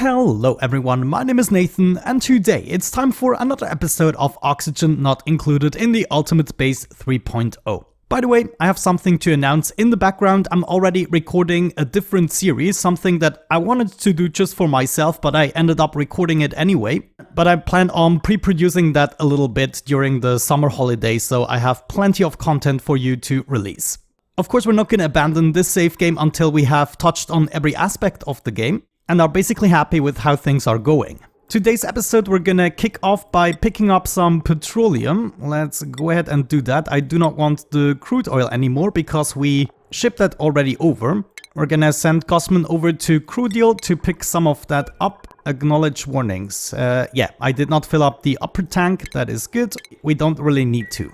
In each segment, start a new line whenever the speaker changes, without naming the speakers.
Hello everyone, my name is Nathan, and today it's time for another episode of Oxygen Not Included in the Ultimate Base 3.0. By the way, I have something to announce in the background. I'm already recording a different series, something that I wanted to do just for myself, but I ended up recording it anyway. But I plan on pre-producing that a little bit during the summer holidays, so I have plenty of content for you to release. Of course, we're not going to abandon this save game until we have touched on every aspect of the game and are basically happy with how things are going. Today's episode we're gonna kick off by picking up some petroleum. Let's go ahead and do that. I do not want the crude oil anymore because we shipped that already over. We're gonna send Cosman over to Crudial to pick some of that up. Acknowledge warnings. Yeah, I did not fill up the upper tank. That is good. We don't really need to.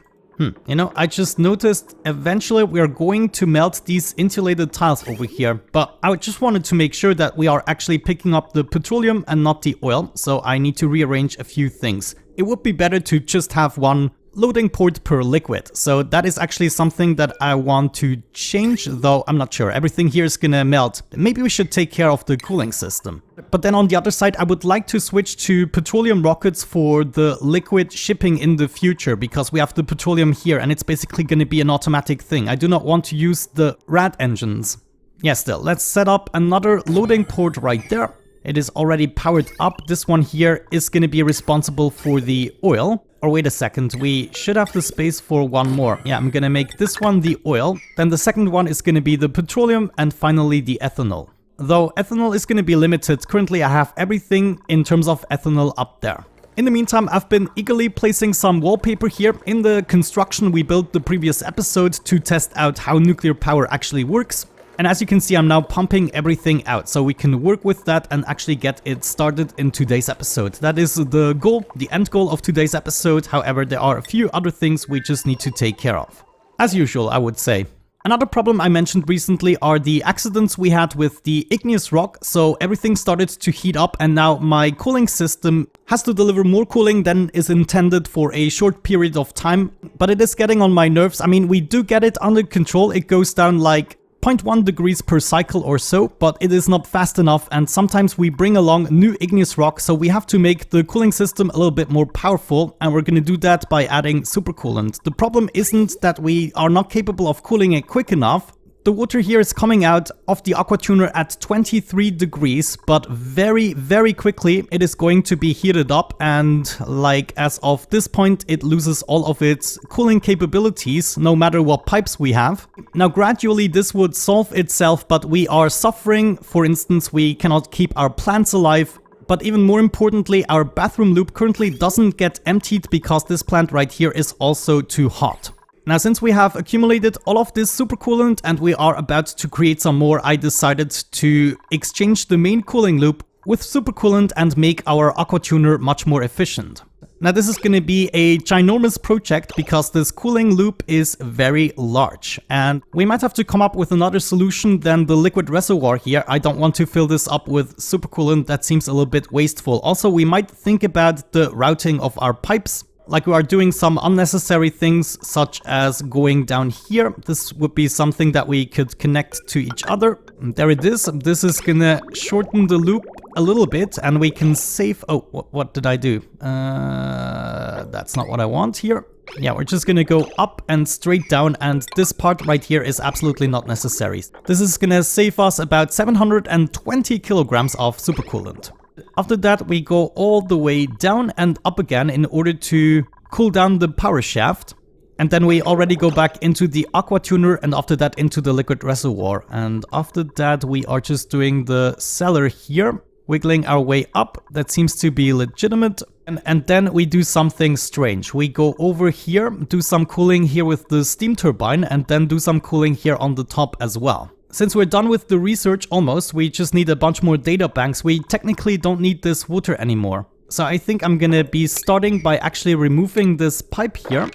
You know, I just noticed eventually we are going to melt these insulated tiles over here, but I just wanted to make sure that we are actually picking up the petroleum and not the oil, so I need to rearrange a few things. It would be better to just have one loading port per liquid, so that is actually something that I want to change, though I'm not sure. Everything here is gonna melt. Maybe we should take care of the cooling system. But then on the other side, I would like to switch to petroleum rockets for the liquid shipping in the future, because we have the petroleum here and it's basically gonna be an automatic thing. I do not want to use the rad engines. Yeah, still, let's set up another loading port right there. It is already powered up. This one here is gonna be responsible for the oil. Or wait a second, we should have the space for one more. Yeah, I'm gonna make this one the oil. Then the second one is gonna be the petroleum and finally the ethanol. Though ethanol is gonna be limited. Currently I have everything in terms of ethanol up there. In the meantime, I've been eagerly placing some wallpaper here. In the construction we built the previous episode to test out how nuclear power actually works. And as you can see, I'm now pumping everything out, so we can work with that and actually get it started in today's episode. That is the goal, the end goal of today's episode. However, there are a few other things we just need to take care of. As usual, I would say. Another problem I mentioned recently are the accidents we had with the igneous rock, so everything started to heat up and now my cooling system has to deliver more cooling than is intended for a short period of time, but it is getting on my nerves. I mean, we do get it under control. It goes down like 0.1 degrees per cycle or so, but it is not fast enough, and sometimes we bring along new igneous rock, so we have to make the cooling system a little bit more powerful, and we're gonna do that by adding supercoolant. The problem isn't that we are not capable of cooling it quick enough. The water here is coming out of the aqua tuner at 23 degrees, but very, very quickly it is going to be heated up, and like as of this point it loses all of its cooling capabilities no matter what pipes we have. Now gradually this would solve itself, but we are suffering. For instance, we cannot keep our plants alive. But even more importantly, our bathroom loop currently doesn't get emptied because this plant right here is also too hot. Now, since we have accumulated all of this supercoolant and we are about to create some more, I decided to exchange the main cooling loop with supercoolant and make our aqua tuner much more efficient. Now, this is going to be a ginormous project because this cooling loop is very large and we might have to come up with another solution than the liquid reservoir here. I don't want to fill this up with supercoolant. That seems a little bit wasteful. Also, we might think about the routing of our pipes. Like we are doing some unnecessary things such as going down here. This would be something that we could connect to each other. And there it is. This is gonna shorten the loop a little bit and we can save... Oh, what did I do? That's not what I want here. Yeah, we're just gonna go up and straight down, and this part right here is absolutely not necessary. This is gonna save us about 720 kilograms of supercoolant. After that, we go all the way down and up again in order to cool down the power shaft. And then we already go back into the aqua tuner and after that into the liquid reservoir. And after that, we are just doing the cellar here, wiggling our way up. That seems to be legitimate. And then we do something strange. We go over here, do some cooling here with the steam turbine, and then do some cooling here on the top as well. Since we're done with the research almost, we just need a bunch more data banks. We technically don't need this water anymore. So I think I'm gonna be starting by actually removing this pipe here.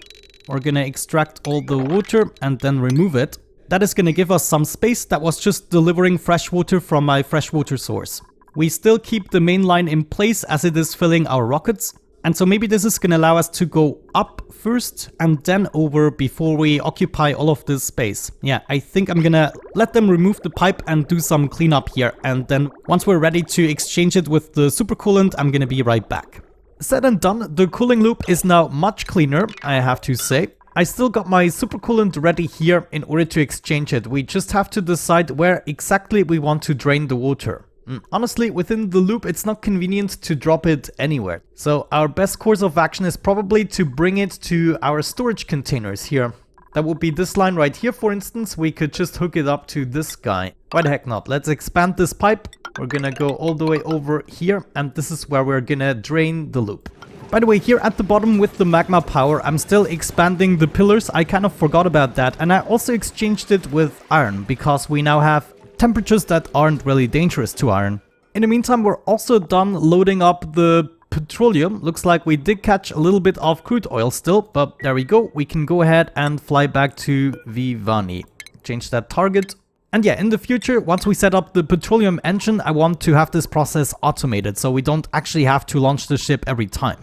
We're gonna extract all the water and then remove it. That is gonna give us some space that was just delivering fresh water from my freshwater source. We still keep the main line in place as it is filling our rockets. And so maybe this is going to allow us to go up first and then over before we occupy all of this space. Yeah, I think I'm gonna let them remove the pipe and do some cleanup here. And then once we're ready to exchange it with the supercoolant, I'm gonna be right back. Said and done, the cooling loop is now much cleaner, I have to say. I still got my supercoolant ready here in order to exchange it. We just have to decide where exactly we want to drain the water. Honestly, within the loop, it's not convenient to drop it anywhere. So our best course of action is probably to bring it to our storage containers here. That would be this line right here, for instance. We could just hook it up to this guy. Why the heck not? Let's expand this pipe. We're gonna go all the way over here, and this is where we're gonna drain the loop. By the way, here at the bottom with the magma power, I'm still expanding the pillars. I kind of forgot about that. And I also exchanged it with iron, because we now have temperatures that aren't really dangerous to iron. In the meantime, we're also done loading up the petroleum. Looks like we did catch a little bit of crude oil still, but there we go. We can go ahead and fly back to Vivani. Change that target. And yeah, in the future, once we set up the petroleum engine, I want to have this process automated so we don't actually have to launch the ship every time.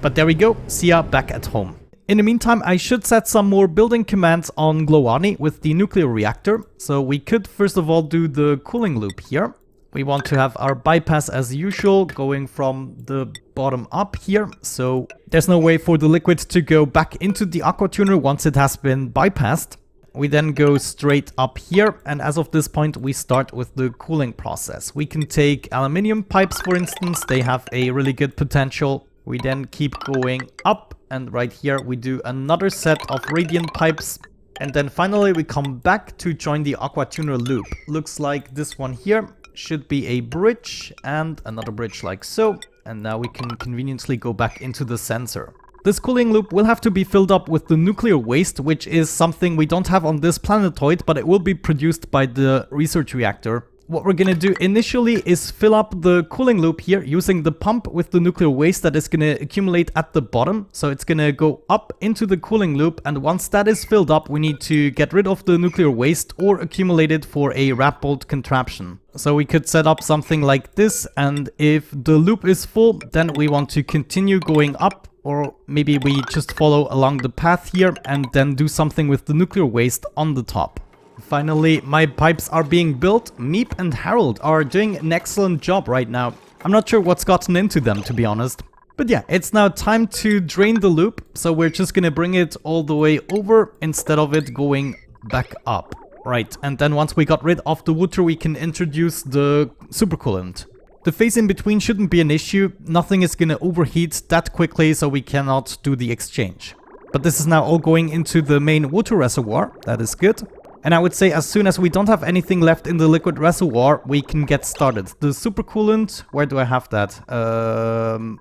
But there we go. See ya back at home. In the meantime, I should set some more building commands on Glowani with the nuclear reactor. So we could first of all do the cooling loop here. We want to have our bypass as usual going from the bottom up here. So there's no way for the liquid to go back into the aqua tuner once it has been bypassed. We then go straight up here, and as of this point we start with the cooling process. We can take aluminium pipes, for instance. They have a really good potential. We then keep going up, and right here we do another set of radiant pipes. And then finally we come back to join the aqua tuner loop. Looks like this one here should be a bridge and another bridge like so. And now we can conveniently go back into the sensor. This cooling loop will have to be filled up with the nuclear waste, which is something we don't have on this planetoid, but it will be produced by the research reactor. What we're gonna do initially is fill up the cooling loop here using the pump with the nuclear waste that is gonna accumulate at the bottom. So it's gonna go up into the cooling loop, and once that is filled up, we need to get rid of the nuclear waste or accumulate it for a wrap bolt contraption. So we could set up something like this, and if the loop is full, then we want to continue going up. Or maybe we just follow along the path here and then do something with the nuclear waste on the top. Finally, my pipes are being built. Meep and Harold are doing an excellent job right now. I'm not sure what's gotten into them, to be honest. But yeah, it's now time to drain the loop. So we're just gonna bring it all the way over instead of it going back up. Right, and then once we got rid of the water, we can introduce the supercoolant. The phase in between shouldn't be an issue. Nothing is gonna overheat that quickly, so we cannot do the exchange. But this is now all going into the main water reservoir. That is good. And I would say as soon as we don't have anything left in the liquid reservoir, we can get started. The supercoolant, where do I have that?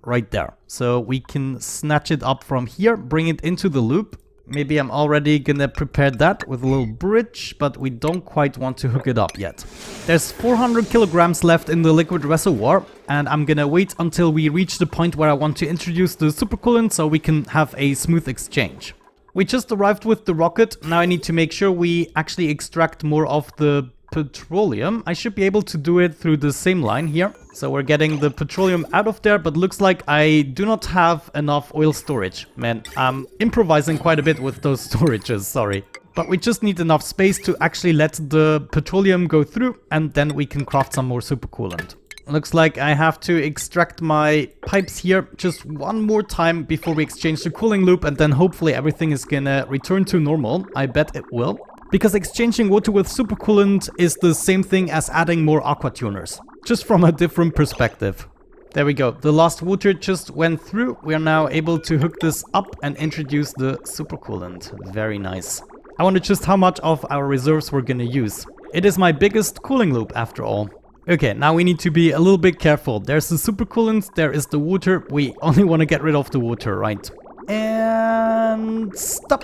Right there. So we can snatch it up from here, bring it into the loop. Maybe I'm already gonna prepare that with a little bridge, but we don't quite want to hook it up yet. There's 400 kilograms left in the liquid reservoir, and I'm gonna wait until we reach the point where I want to introduce the supercoolant so we can have a smooth exchange. We just arrived with the rocket. Now I need to make sure we actually extract more of the petroleum. I should be able to do it through the same line here. So we're getting the petroleum out of there, but looks like I do not have enough oil storage. Man, I'm improvising quite a bit with those storages, sorry. But we just need enough space to actually let the petroleum go through, and then we can craft some more supercoolant. Looks like I have to extract my pipes here just one more time before we exchange the cooling loop, and then hopefully everything is gonna return to normal. I bet it will. Because exchanging water with supercoolant is the same thing as adding more aqua tuners, just from a different perspective. There we go. The last water just went through. We are now able to hook this up and introduce the supercoolant. Very nice. I wonder just how much of our reserves we're gonna use. It is my biggest cooling loop after all. Okay, now we need to be a little bit careful. There's the supercoolant, there is the water. We only want to get rid of the water, right? And stop.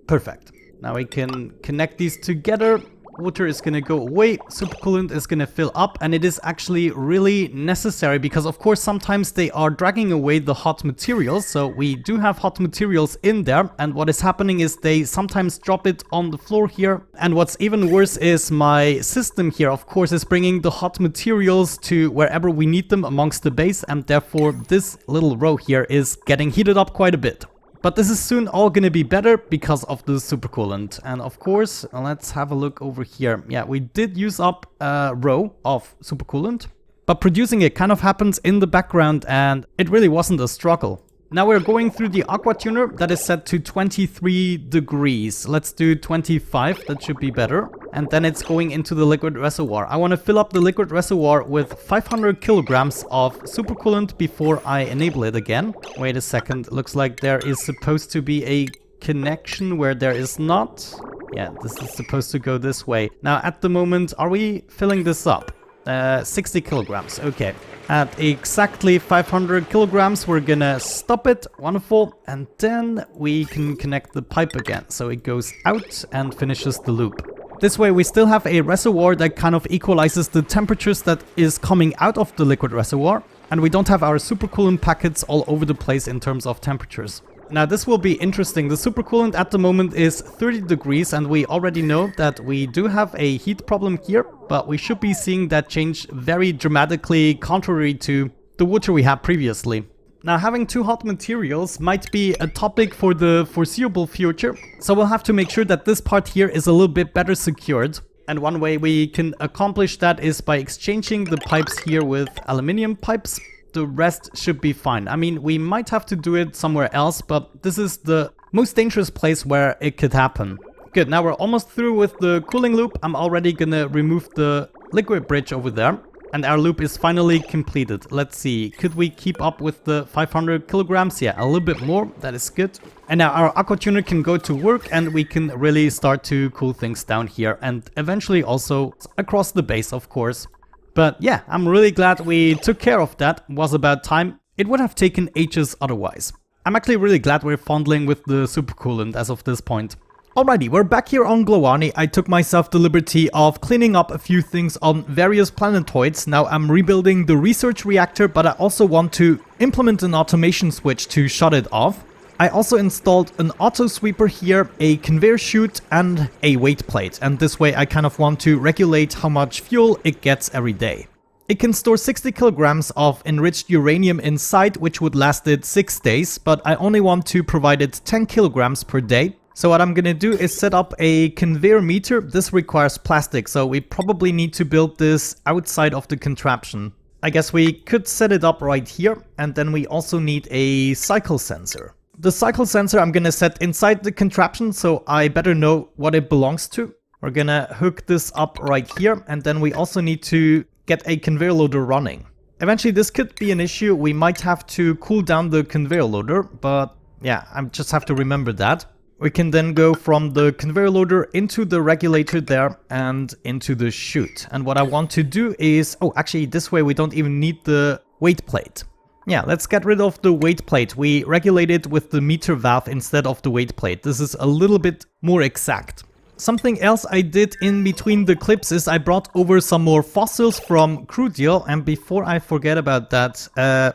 Perfect. Now we can connect these together. water is gonna go away, supercoolant is gonna fill up, and it is actually really necessary because of course sometimes they are dragging away the hot materials, so we do have hot materials in there, and what is happening is they sometimes drop it on the floor here, and what's even worse is my system here of course is bringing the hot materials to wherever we need them amongst the base, and therefore this little row here is getting heated up quite a bit. But this is soon all gonna be better because of the supercoolant. And of course, let's have a look over here. Yeah, we did use up a row of supercoolant, but producing it kind of happens in the background and it really wasn't a struggle. Now we're going through the aqua tuner that is set to 23 degrees. Let's do 25, that should be better. And then it's going into the liquid reservoir. I want to fill up the liquid reservoir with 500 kilograms of supercoolant before I enable it again. Wait a second, looks like there is supposed to be a connection where there is not. Yeah, this is supposed to go this way. Now at the moment, are we filling this up? 60 kilograms, okay. At exactly 500 kilograms, we're gonna stop it, wonderful, and then we can connect the pipe again, so it goes out and finishes the loop. This way we still have a reservoir that kind of equalizes the temperatures that is coming out of the liquid reservoir, and we don't have our supercoolant packets all over the place in terms of temperatures. Now this will be interesting. The supercoolant at the moment is 30 degrees and we already know that we do have a heat problem here, but we should be seeing that change very dramatically contrary to the water we had previously. Now having two hot materials might be a topic for the foreseeable future, so we'll have to make sure that this part here is a little bit better secured. And one way we can accomplish that is by exchanging the pipes here with aluminium pipes. The rest should be fine. I mean, we might have to do it somewhere else, but this is the most dangerous place where it could happen. Good, now we're almost through with the cooling loop. I'm already gonna remove the liquid bridge over there. And our loop is finally completed. Let's see, could we keep up with the 500 kilograms? Yeah, a little bit more, that is good. And now our aqua tuner can go to work and we can really start to cool things down here and eventually also across the base, of course. But yeah, I'm really glad we took care of that. It was about time. It would have taken ages otherwise. I'm actually really glad we're fondling with the supercoolant as of this point. Alrighty, we're back here on Glowani. I took myself the liberty of cleaning up a few things on various planetoids. Now I'm rebuilding the research reactor, but I also want to implement an automation switch to shut it off. I also installed an auto sweeper here, a conveyor chute and a weight plate, and this way I kind of want to regulate how much fuel it gets every day. It can store 60 kilograms of enriched uranium inside, which would last it 6 days, but I only want to provide it 10 kilograms per day. So what I'm gonna do is set up a conveyor meter. This requires plastic, so we probably need to build this outside of the contraption. I guess we could set it up right here, and then we also need a cycle sensor. The cycle sensor I'm gonna set inside the contraption, so I better know what it belongs to. We're gonna hook this up right here, and then we also need to get a conveyor loader running. Eventually this could be an issue. We might have to cool down the conveyor loader, but yeah, I just have to remember that. We can then go from the conveyor loader into the regulator there and into the chute. And what I want to do is, oh, actually this way we don't even need the weight plate. Yeah, let's get rid of the weight plate. We regulate it with the meter valve instead of the weight plate. This is a little bit more exact. Something else I did in between the clips is I brought over some more fossils from Crudial, and before I forget about that,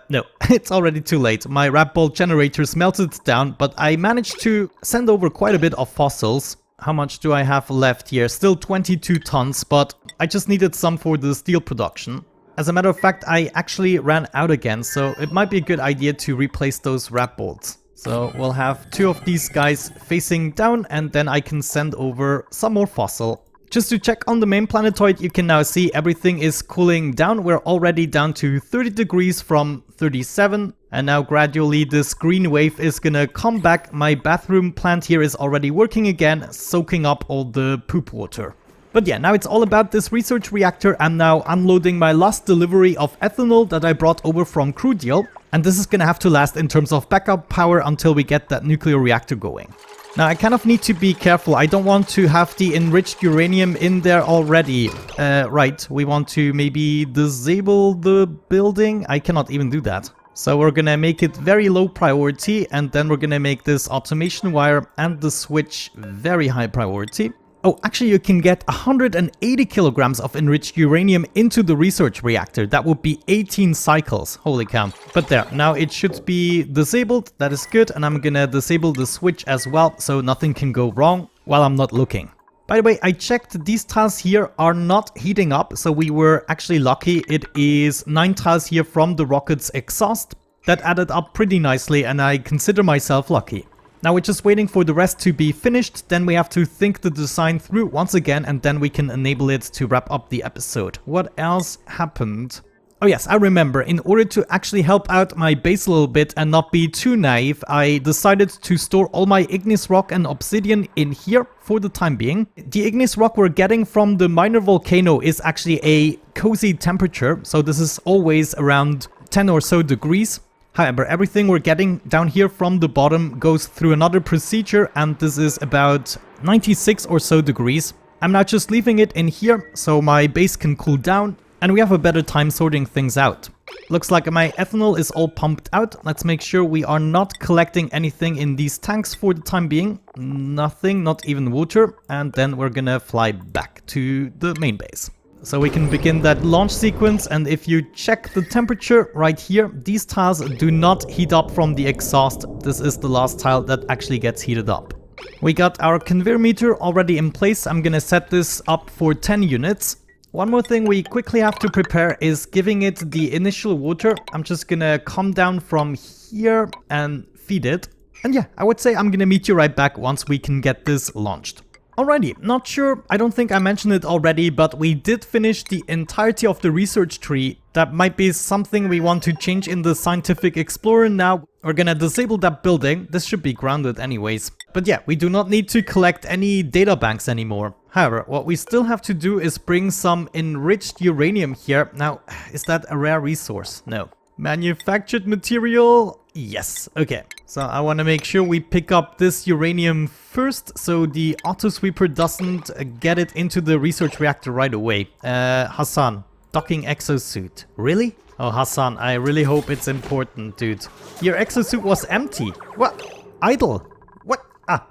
no, it's already too late. My rat bolt generators melted down, but I managed to send over quite a bit of fossils. How much do I have left here? Still 22 tons, but I just needed some for the steel production. As a matter of fact, I actually ran out again, so it might be a good idea to replace those rat bolts. So we'll have 2 of these guys facing down, and then I can send over some more fossil. Just to check on the main planetoid, you can now see everything is cooling down. We're already down to 30 degrees from 37. And now gradually this green wave is gonna come back. My bathroom plant here is already working again, soaking up all the poop water. But yeah, now it's all about this research reactor. I'm now unloading my last delivery of ethanol that I brought over from Crudial. And this is gonna have to last in terms of backup power until we get that nuclear reactor going. Now I kind of need to be careful. I don't want to have the enriched uranium in there already. Right, we want to maybe disable the building. I cannot even do that. So we're gonna make it very low priority, and then we're gonna make this automation wire and the switch very high priority. Oh, actually you can get 180 kilograms of enriched uranium into the research reactor. That would be 18 cycles. Holy cow. But there, now it should be disabled. That is good. And I'm gonna disable the switch as well, so nothing can go wrong while I'm not looking. By the way, I checked, these tiles here are not heating up, so we were actually lucky. It is 9 tiles here from the rocket's exhaust. That added up pretty nicely, and I consider myself lucky. Now we're just waiting for the rest to be finished, then we have to think the design through once again, and then we can enable it to wrap up the episode. What else happened? Oh yes, I remember, in order to actually help out my base a little bit and not be too naive, I decided to store all my igneous rock and obsidian in here for the time being. The igneous rock we're getting from the minor volcano is actually a cozy temperature, so this is always around 10 or so degrees. However, everything we're getting down here from the bottom goes through another procedure, and this is about 96 or so degrees. I'm now just leaving it in here so my base can cool down and we have a better time sorting things out. Looks like my ethanol is all pumped out. Let's make sure we are not collecting anything in these tanks for the time being. Nothing, not even water. And then we're gonna fly back to the main base. So we can begin that launch sequence, and if you check the temperature right here, these tiles do not heat up from the exhaust. This is the last tile that actually gets heated up. We got our conveyor meter already in place. I'm gonna set this up for 10 units. One more thing we quickly have to prepare is giving it the initial water. I'm just gonna come down from here and feed it. And yeah, I would say I'm gonna meet you right back once we can get this launched. Alrighty, not sure, I don't think I mentioned it already, but we did finish the entirety of the research tree. That might be something we want to change in the Scientific Explorer now. We're gonna disable that building. This should be grounded anyways. But yeah, we do not need to collect any data banks anymore. However, what we still have to do is bring some enriched uranium here. Now, is that a rare resource? No. Manufactured material? Yes. Okay. So I want to make sure we pick up this uranium first, so the auto sweeper doesn't get it into the research reactor right away. Hassan, docking exosuit. Really? Oh, Hassan, I really hope it's important, dude. Your exosuit was empty. What? Idle. What? Ah,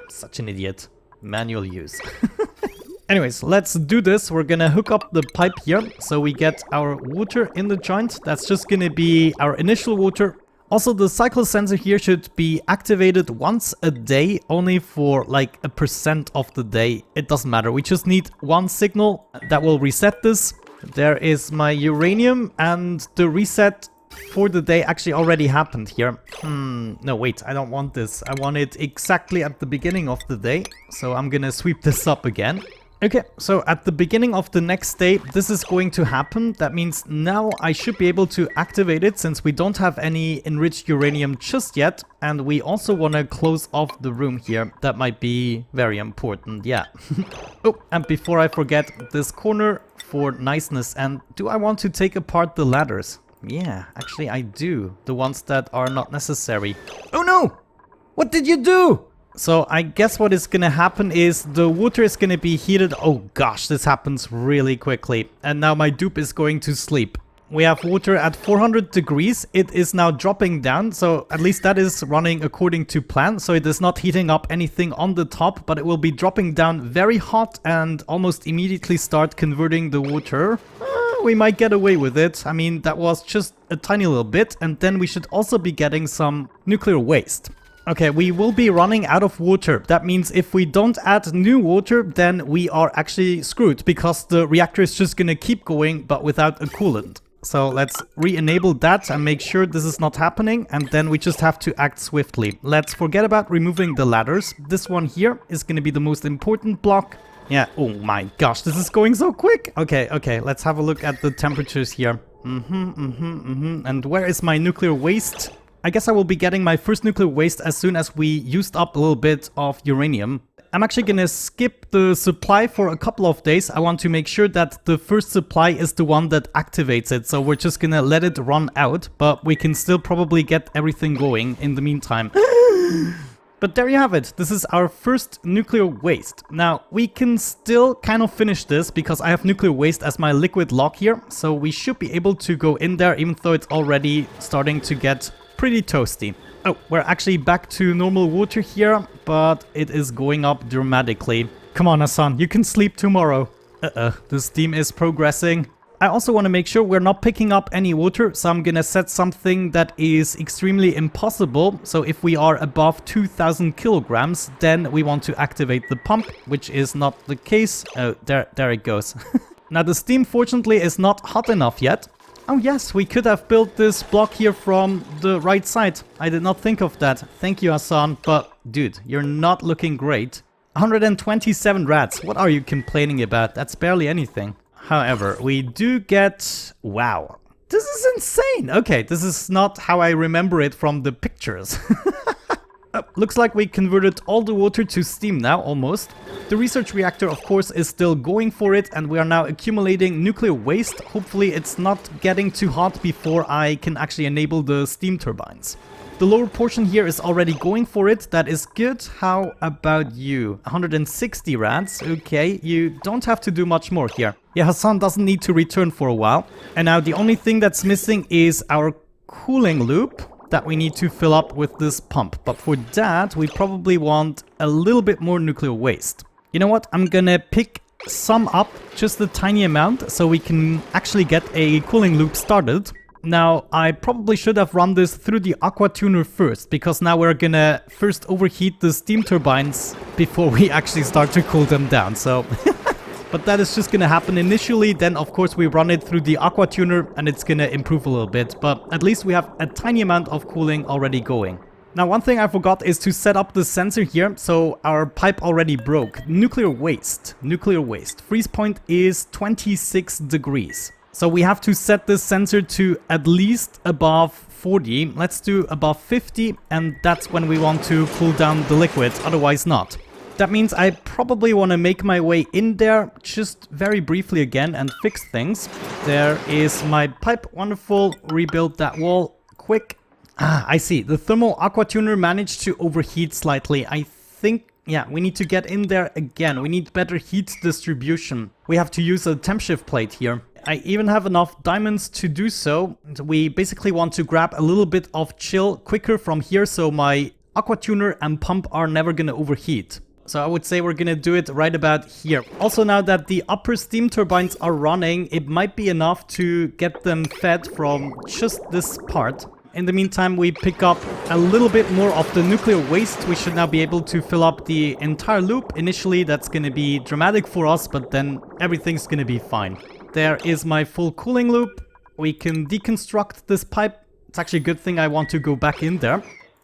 such an idiot. Manual use. Anyways, let's do this. We're gonna hook up the pipe here so we get our water in the joint. That's just gonna be our initial water. Also, the cycle sensor here should be activated once a day, only for like a % of the day. It doesn't matter. We just need one signal that will reset this. There is my uranium, and the reset for the day actually already happened here. No, wait, I don't want this. I want it exactly at the beginning of the day. So I'm gonna sweep this up again. Okay, so at the beginning of the next day, this is going to happen. That means now I should be able to activate it since we don't have any enriched uranium just yet. And we also want to close off the room here. That might be very important, yeah. Oh, and before I forget, this corner for niceness. And do I want to take apart the ladders? Yeah, actually I do. The ones that are not necessary. Oh no! What did you do? So I guess what is gonna happen is the water is gonna be heated. Oh gosh, this happens really quickly. And now my dupe is going to sleep. We have water at 400 degrees. It is now dropping down. So at least that is running according to plan. So it is not heating up anything on the top, but it will be dropping down very hot and almost immediately start converting the water. We might get away with it. I mean, that was just a tiny little bit. And then we should also be getting some nuclear waste. Okay, we will be running out of water. That means if we don't add new water, then we are actually screwed because the reactor is just gonna keep going, but without a coolant. So let's re-enable that and make sure this is not happening, and then we just have to act swiftly. Let's forget about removing the ladders. This one here is gonna be the most important block. Yeah, oh my gosh, this is going so quick. Okay, let's have a look at the temperatures here. And where is my nuclear waste? I guess I will be getting my first nuclear waste as soon as we used up a little bit of uranium. I'm actually gonna skip the supply for a couple of days. I want to make sure that the first supply is the one that activates it. So we're just gonna let it run out, but we can still probably get everything going in the meantime. But there you have it. This is our first nuclear waste. Now, we can still kind of finish this because I have nuclear waste as my liquid lock here. So we should be able to go in there even though it's already starting to get pretty toasty. Oh, we're actually back to normal water here, but it is going up dramatically. Come on, Hassan, you can sleep tomorrow. The steam is progressing. I also want to make sure we're not picking up any water, so I'm gonna set something that is extremely impossible. So if we are above 2000 kilograms, then we want to activate the pump, which is not the case. Oh, there it goes. Now the steam fortunately is not hot enough yet. Oh yes, we could have built this block here from the right side. I did not think of that. Thank you, Hassan, but dude, you're not looking great. 127 rats, what are you complaining about? That's barely anything. However, we do get... Wow. This is insane. Okay, this is not how I remember it from the pictures. Looks like we converted all the water to steam now, almost. The research reactor, of course, is still going for it, and we are now accumulating nuclear waste. Hopefully it's not getting too hot before I can actually enable the steam turbines. The lower portion here is already going for it. That is good. How about you? 160 rats. Okay, you don't have to do much more here. Yeah, Hassan doesn't need to return for a while. And now the only thing that's missing is our cooling loop that we need to fill up with this pump. But for that, we probably want a little bit more nuclear waste. You know what? I'm gonna pick some up, just a tiny amount, so we can actually get a cooling loop started. Now, I probably should have run this through the aqua tuner first, because now we're gonna first overheat the steam turbines before we actually start to cool them down, so... But that is just gonna happen initially, then of course we run it through the aqua tuner and it's gonna improve a little bit, but at least we have a tiny amount of cooling already going. Now one thing I forgot is to set up the sensor here, so our pipe already broke. Nuclear waste. Freeze point is 26 degrees. So we have to set this sensor to at least above 40. Let's do above 50, and that's when we want to cool down the liquid, otherwise not. That means I probably want to make my way in there just very briefly again and fix things. There is my pipe. Wonderful. Rebuild that wall quick. Ah, I see. The thermal aqua tuner managed to overheat slightly. I think, yeah, we need to get in there again. We need better heat distribution. We have to use a temp shift plate here. I even have enough diamonds to do so. We basically want to grab a little bit of chill quicker from here, so my aqua tuner and pump are never going to overheat. So I would say we're gonna do it right about here. Also, now that the upper steam turbines are running, it might be enough to get them fed from just this part. In the meantime, we pick up a little bit more of the nuclear waste. We should now be able to fill up the entire loop. Initially, that's gonna be dramatic for us, but then everything's gonna be fine. There is my full cooling loop. We can deconstruct this pipe. It's actually a good thing I want to go back in there.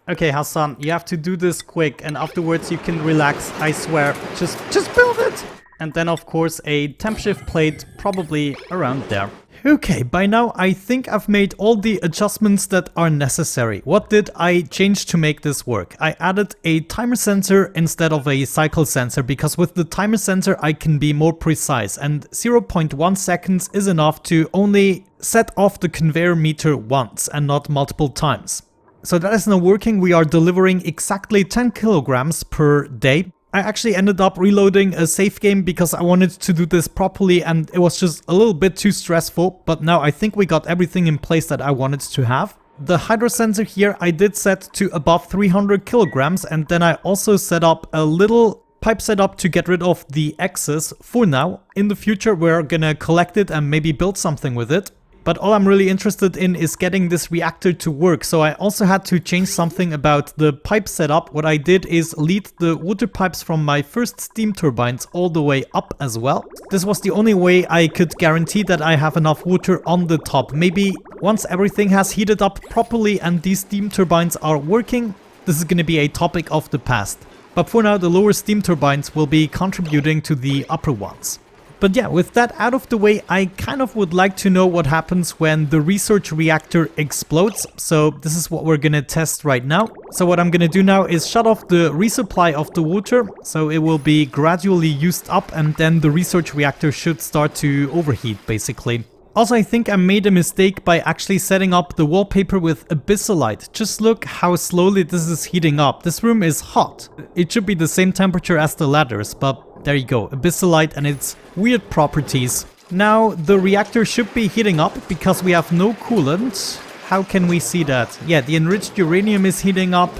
Okay, Hassan, you have to do this quick, and afterwards you can relax, I swear. Just build it! And then, of course, a temp shift plate probably around there. Okay, by now I think I've made all the adjustments that are necessary. What did I change to make this work? I added a timer sensor instead of a cycle sensor, because with the timer sensor I can be more precise, and 0.1 seconds is enough to only set off the conveyor meter once and not multiple times. So that is now working. We are delivering exactly 10 kilograms per day. I actually ended up reloading a save game because I wanted to do this properly, and it was just a little bit too stressful, but now I think we got everything in place that I wanted to have. The hydro sensor here I did set to above 300 kilograms, and then I also set up a little pipe setup to get rid of the excess for now. In the future we're gonna collect it and maybe build something with it. But all I'm really interested in is getting this reactor to work, so I also had to change something about the pipe setup. What I did is lead the water pipes from my first steam turbines all the way up as well. This was the only way I could guarantee that I have enough water on the top. Maybe once everything has heated up properly and these steam turbines are working, this is going to be a topic of the past. But for now, the lower steam turbines will be contributing to the upper ones. But yeah, with that out of the way, I kind of would like to know what happens when the research reactor explodes. So this is what we're gonna test right now. So what I'm gonna do now is shut off the resupply of the water, so it will be gradually used up, and then the research reactor should start to overheat basically. Also, I think I made a mistake by actually setting up the wallpaper with abyssalite. Just look how slowly this is heating up. This room is hot. It should be the same temperature as the ladders, but there you go, abyssalite and its weird properties. Now the reactor should be heating up because we have no coolant. How can we see that? Yeah, the enriched uranium is heating up.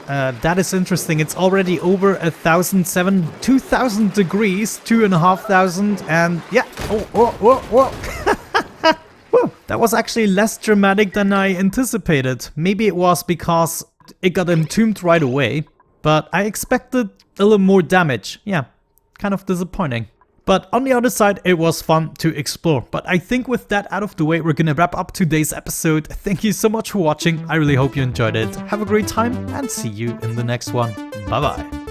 That is interesting. It's already over 2,000 degrees, 2,500, and yeah. Whew, that was actually less dramatic than I anticipated. Maybe it was because it got entombed right away, but I expected a little more damage. Yeah, kind of disappointing. But on the other side, it was fun to explore. But I think with that out of the way, we're gonna wrap up today's episode. Thank you so much for watching. I really hope you enjoyed it. Have a great time and see you in the next one. Bye bye.